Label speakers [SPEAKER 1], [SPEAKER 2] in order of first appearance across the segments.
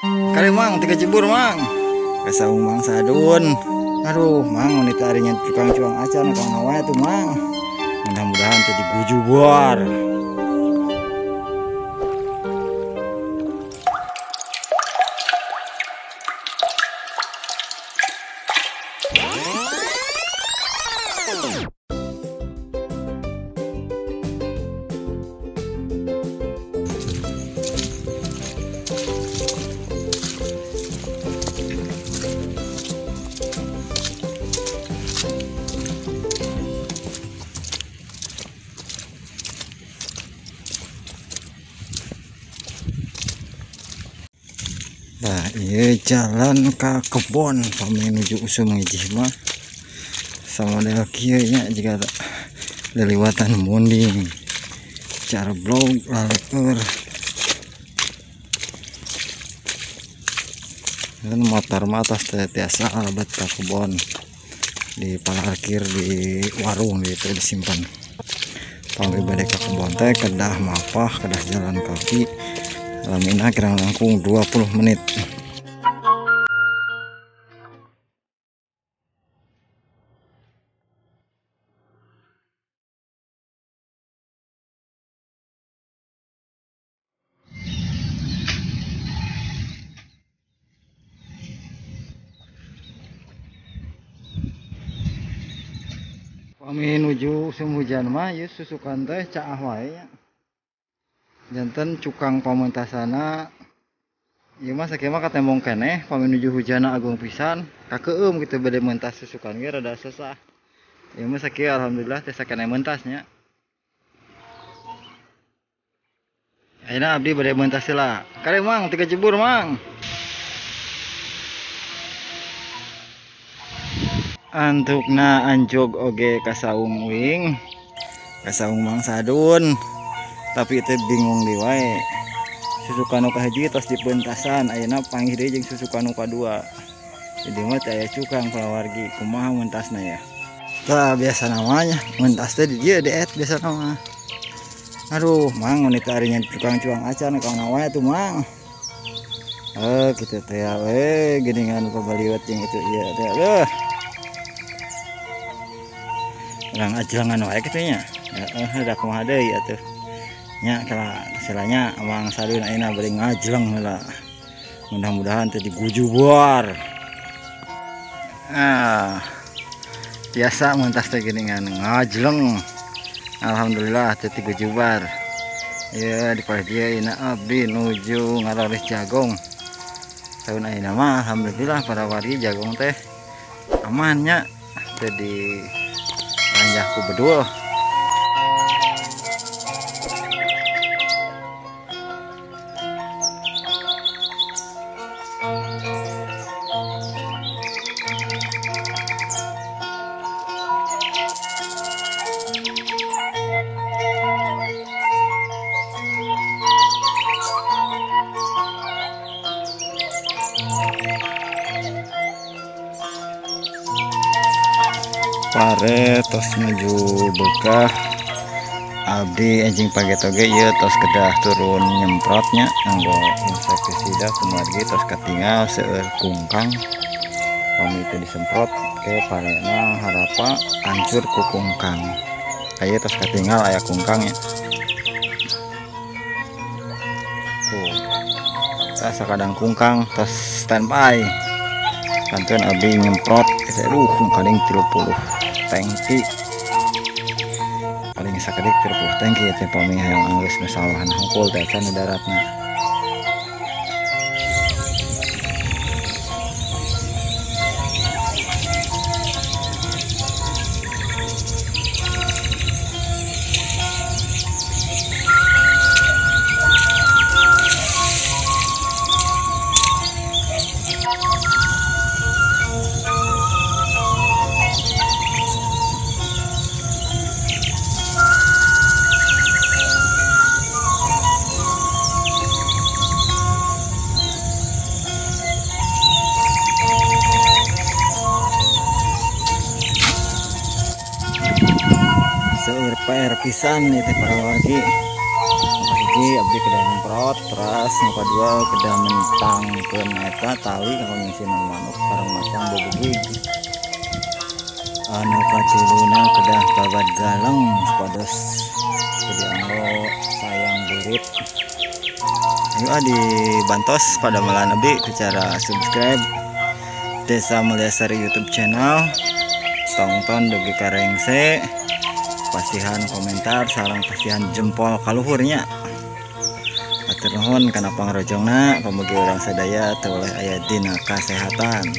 [SPEAKER 1] Kali mang tiga jebur mang. Kasaung mang sadun. Aduh mang wanita harinya tukang cuang acan kang nawanya tuh mang. Mudah-mudahan jadi gujubar. Nah, iya jalan ke kebun kami menuju Sungai Jima sama model kieunya jika lewatan munding cara blog laleur dan motor atas tiasa alabat ke kebun di parkir di warung itu disimpan kami balik ke kebun teh kedah mapah kedah jalan kaki lamina kira langkung 20 menit. Kami menuju musim hujan mah ya susukan teh caah wae nya. Janten cukang pamentasana ieu mah sakieu mah katembong keneh pami nuju hujana agung pisan kakeueum kitu bade mentas susukan ge rada susah. Ieu mah sakieu alhamdulillah teh sakeneh mentasnya. Ayeuna abdi bade mentas heula. Kare mang tiga jebur mang. Antukna anjog oge kasaung wing. Kasaung mang sadun. Tapi itu bingung di wae. Susukan nu kahiji tos dipentasan, ayeuna panggih deui jeung susukan nu kadua. Jadi mah teh aya cukang palawargi, kumaha mentasna ya. Tah biasa namanya, mentas teh di dieu deet biasa nama. Aduh, mang wanita harinya tukang cuang acan kang nawanya tuh mang. Kitu teh we geuningan pabaliwat jeung itu ieu teh leuh. Urang ajelangan wae kitu nya. Da kumaha deui atuh. Nya kala selanya amang sadun ayeuna bari ngajleng heula. Mudah-mudahan teh digujubar. Biasa mentas teh geuningan ngajleng. Alhamdulillah teh digujubar. Ya di pagi ayeuna abdi nuju ngaloris jagong. Tahun ayeuna mah alhamdulillah para wargi jagong teh aman nya. Teh di ranjahku bedul. Pare tos menuju bekah abdi anjing paget oge ieu tos kedah turun nyemprotnya nganggo insektisida kumargi tos katinggal seueur kungkang pami teh disemprot ke parena harapa hancur ku kungkang aya tos katinggal aya kungkangnya tuh tah sakadang kungkang tos standby kantun abdi nyemprot kaling 30 tangki paling sakedik 30 tangki ya teh pami hayang anggeus nu sawahan hungkul teh can daratna. PR pisan nih teh para wargi hiji abdi kedah nyemprot terus nu kadua kedah mentangkeun eta tali kanggo nyisinan manuk sareng masang bobegig. Anu katuluna kedah babat galeng supados jadi anggo sayang berit. Ayo dibantos pada malan abdi ku cara subscribe Desa Mulyasari YouTube channel, tonton dugi karengse, pasihan komentar sareng pasihan jempol kaluhurnya. Atur nuhun kana pangrojongna pamugi urang sadaya teu oleh aya dina kasehatan.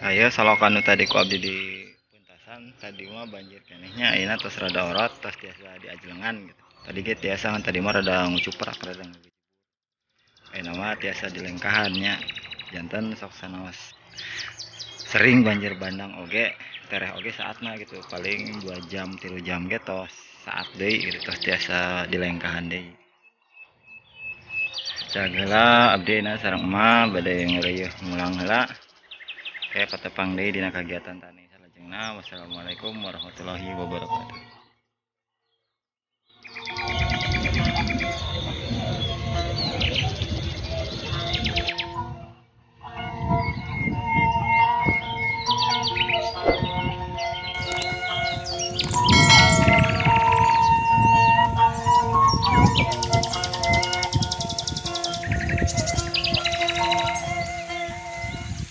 [SPEAKER 1] Ayo salokan tadi ku abdi di puntasan tadi mah banjir kenehnya ayeuna tos rada orot tos tiasa diajlengan gitu. Tadi ge tiasa kan tadi mah rada ngucuprak rada ayeuna mah tiasa dilengkahannya janten sok sanaos sering banjir bandang oge tereh oge saatna gitu paling 2 jam 3 jam ge tos saat deui gitu tos tiasa dilengkahan deui. Jagala abdi na sareng emak bade ngeureuyeuh ngulang heula. Kayak patepang deui dina kagiatan tani salajengna. Wassalamualaikum warahmatullahi wabarakatuh.